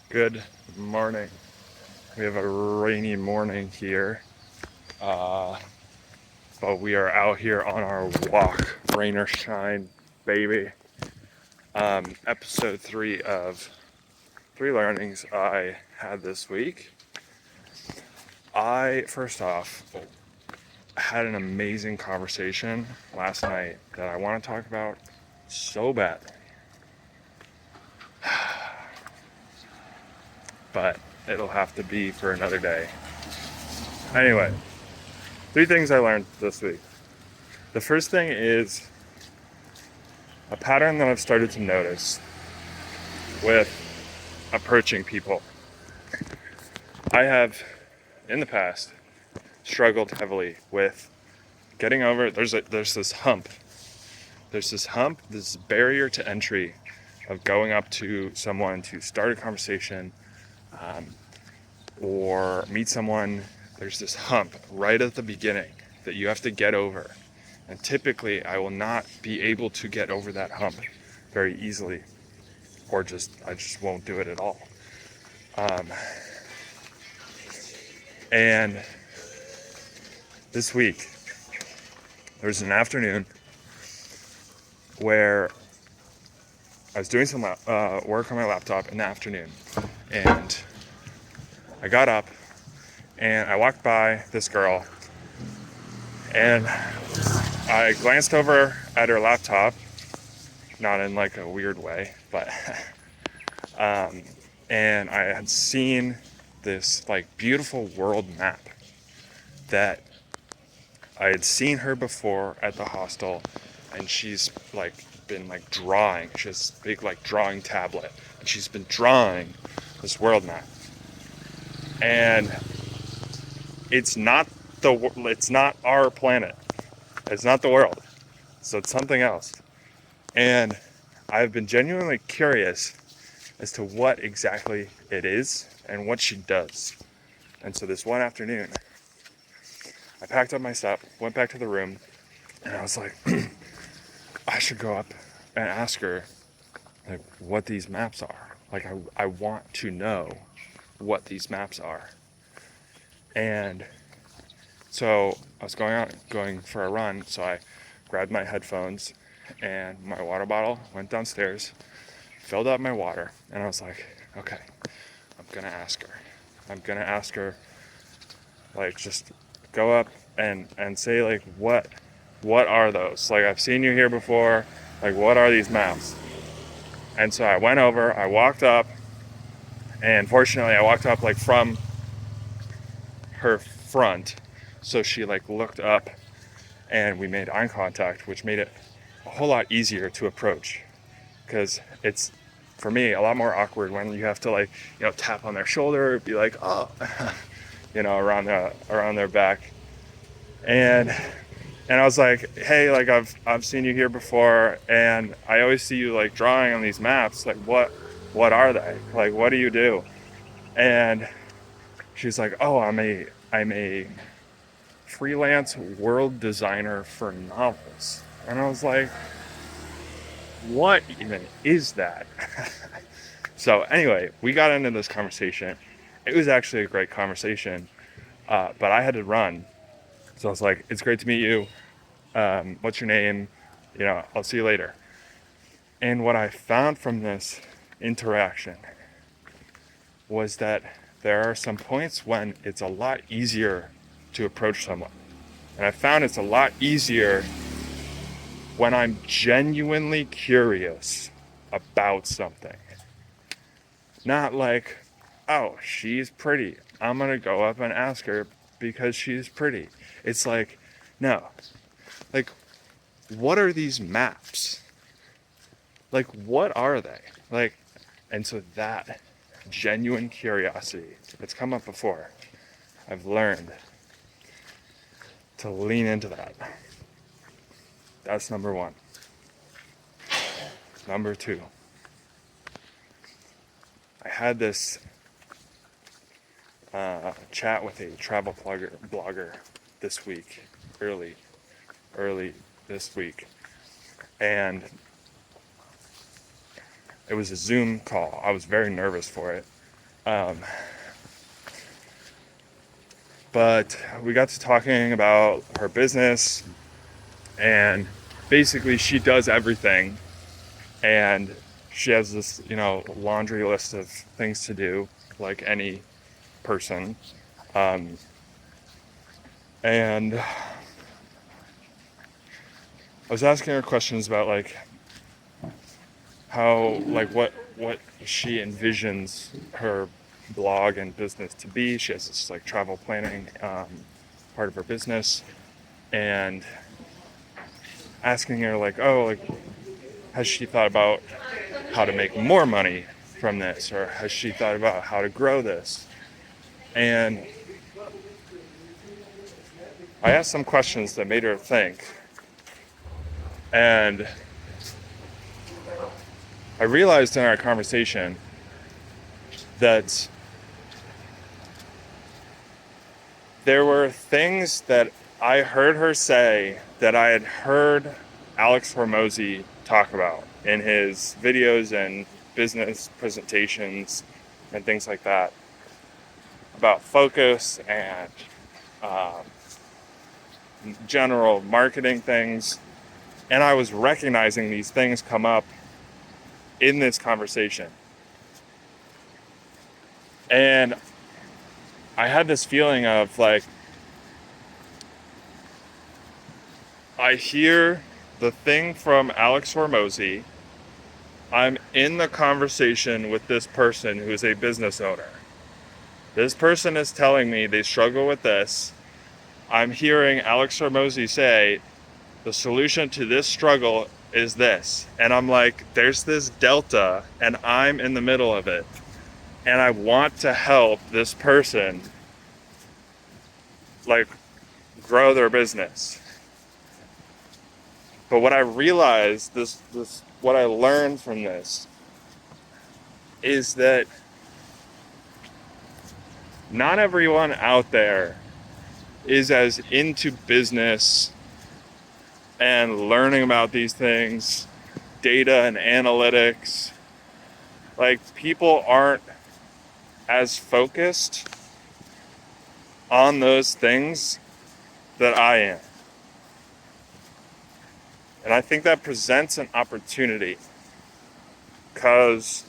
Good morning. We have a rainy morning here, uh, but we are out here on our walk, rain or shine, baby. Episode 3 of 3 learnings I had this week. First off, had an amazing conversation last night that I want to talk about so bad, but it'll have to be for another day. Anyway, 3 things I learned this week. The first thing is a pattern that I've started to notice with approaching people. I have, in the past, struggled heavily with getting over. There's this hump. This barrier to entry of going up to someone to start a conversation or meet someone. There's this hump right at the beginning that you have to get over. And typically, I will not be able to get over that hump very easily, or I just won't do it at all. And this week, there was an afternoon where I was doing some work on my laptop in the afternoon, and I got up and I walked by this girl, and I glanced over at her laptop, not in like a weird way, but and I had seen this like beautiful world map that I had seen her before at the hostel, and she's like been like drawing. She has this big like drawing tablet, and she's been drawing this world map. And it's not our planet. It's not the world. So it's something else. And I've been genuinely curious as to what exactly it is and what she does. And so this one afternoon, I packed up my stuff, went back to the room, and I was like, I should go up and ask her like what these maps are. Like I want to know what these maps are. And so I was going for a run, so I grabbed my headphones and my water bottle, went downstairs, filled up my water, and I was like, okay, I'm gonna ask her. I'm gonna ask her, like, just go up and say like what are those? Like, I've seen you here before, like what are these maps? And so I went over, I walked up, and fortunately I walked up like from her front, so she like looked up and we made eye contact, which made it a whole lot easier to approach, because it's, for me, a lot more awkward when you have to like, tap on their shoulder, be like, oh, around their back. And I was like, hey, like I've seen you here before, and I always see you like drawing on these maps. Like what are they? Like what do you do? And she's like, oh, I'm a freelance world designer for novels. And I was like, what even is that? So anyway, we got into this conversation. It was actually a great conversation, but I had to run. So I was like, it's great to meet you. What's your name? I'll see you later. And what I found from this interaction was that there are some points when it's a lot easier to approach someone. And I found it's a lot easier when I'm genuinely curious about something. Not like, oh, she's pretty, I'm gonna go up and ask her because she's pretty. It's like, no. Like, what are these maps? Like, what are they? Like, and so that genuine curiosity, it's come up before. I've learned to lean into that. That's number one. Number two, I had this chat with a travel blogger this week, early this week, and it was a Zoom call. I was very nervous for it, Um, but we got to talking about her business, and basically she does everything, and she has this, laundry list of things to do, like any person. Um, and I was asking her questions about like how, like what she envisions her blog and business to be. She has this like travel planning part of her business, and asking her like, oh, like, has she thought about how to make more money from this, or has she thought about how to grow this? And I asked some questions that made her think, and I realized in our conversation that there were things that I heard her say that I had heard Alex Hormozy talk about in his videos and business presentations and things like that, about focus and um, general marketing things. And I was recognizing these things come up in this conversation. And I had this feeling of like, I hear the thing from Alex Hormozy. I'm in the conversation with this person who's a business owner. This person is telling me they struggle with this. I'm hearing Alex Hormozy say, the solution to this struggle is this. And I'm like, there's this delta, and I'm in the middle of it. And I want to help this person, like, grow their business. But what I realized, what I learned from this, is that not everyone out there is as into business and learning about these things, data and analytics. Like, people aren't as focused on those things that I am. And I think that presents an opportunity, because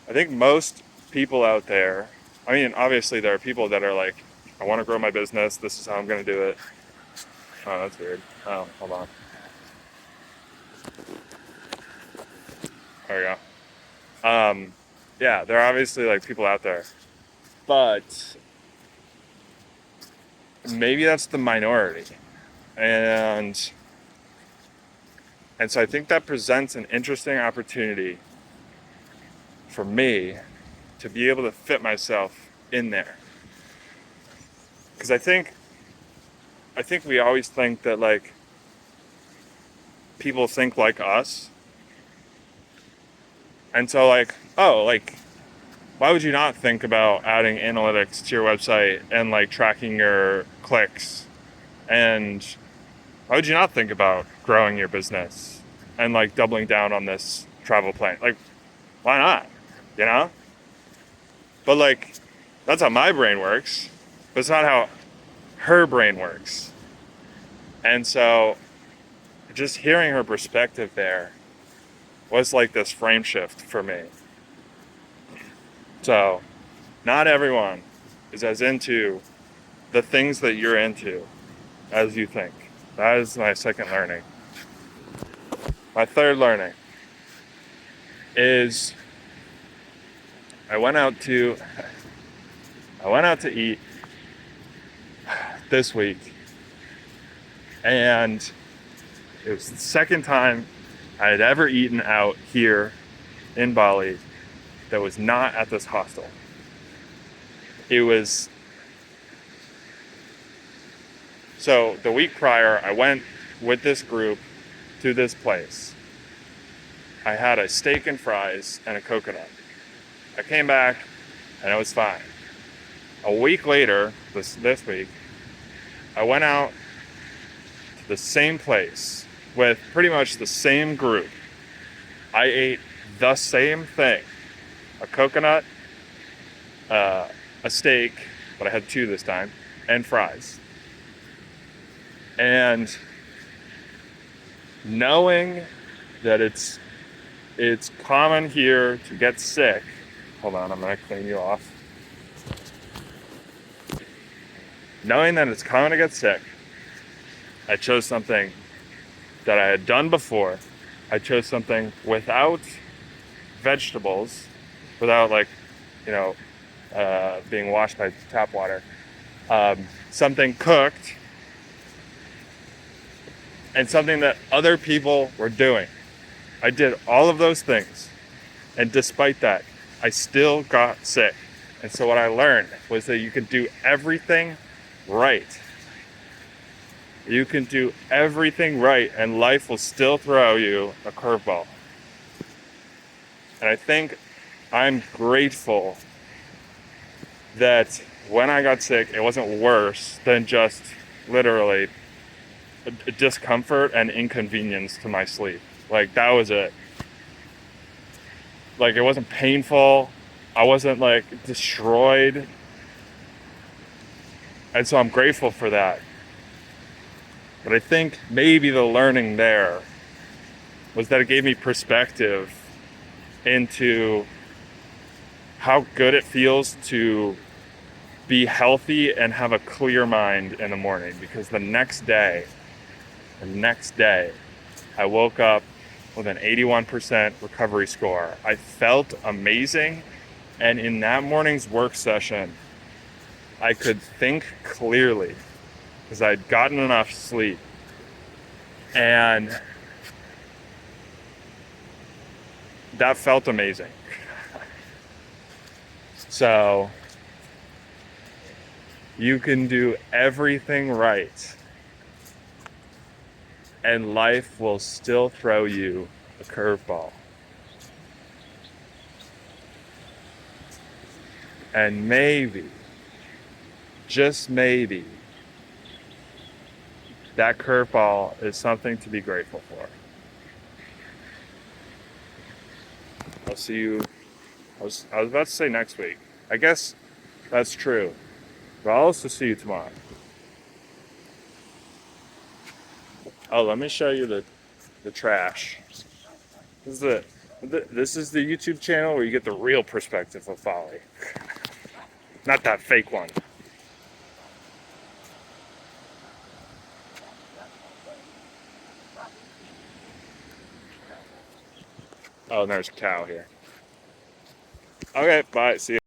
I think most people out there, I mean, obviously there are people that are like, I want to grow my business, this is how I'm going to do it. Oh, that's weird. Oh, hold on. There we go. Yeah, there are obviously like people out there, but maybe that's the minority. And so I think that presents an interesting opportunity for me to be able to fit myself in there. Because I think we always think that like people think like us. And so like, oh, like, why would you not think about adding analytics to your website and like tracking your clicks? And why would you not think about growing your business and like doubling down on this travel plan? Like, why not? You know? But like, that's how my brain works, but it's not how her brain works. And so just hearing her perspective there was like this frame shift for me. So not everyone is as into the things that you're into as you think. That is my second learning. My third learning is I went out to eat this week, and it was the second time I had ever eaten out here in Bali that was not at this hostel. It was, so the week prior, I went with this group to this place. I had a steak and fries and a coconut. I came back and it was fine. A week later, this week, I went out to the same place with pretty much the same group. I ate the same thing, a coconut a steak, but I had two this time, and fries. And knowing that it's common here to get sick. Hold on, I'm gonna clean you off. Knowing that it's common to get sick, I chose something that I had done before. I chose something without vegetables, without like, you know, being washed by tap water. Something cooked, and something that other people were doing. I did all of those things, and despite that, I still got sick. And so what I learned was that you can do everything right. You can do everything right, and life will still throw you a curveball. And I think I'm grateful that when I got sick, it wasn't worse than just literally a discomfort and inconvenience to my sleep. Like, that was it. Like, it wasn't painful. I wasn't like destroyed. And so I'm grateful for that. But I think maybe the learning there was that it gave me perspective into how good it feels to be healthy and have a clear mind in the morning. Because the next day, I woke up with an 81% recovery score. I felt amazing. And in that morning's work session, I could think clearly because I'd gotten enough sleep. And that felt amazing. So you can do everything right, and life will still throw you a curveball. And maybe, just maybe, that curveball is something to be grateful for. I'll see you. I was about to say next week. I guess that's true. But I'll also see you tomorrow. Oh, let me show you the trash. This is the YouTube channel where you get the real perspective of folly, not that fake one. Oh, and there's a cow here. Okay, bye. See you.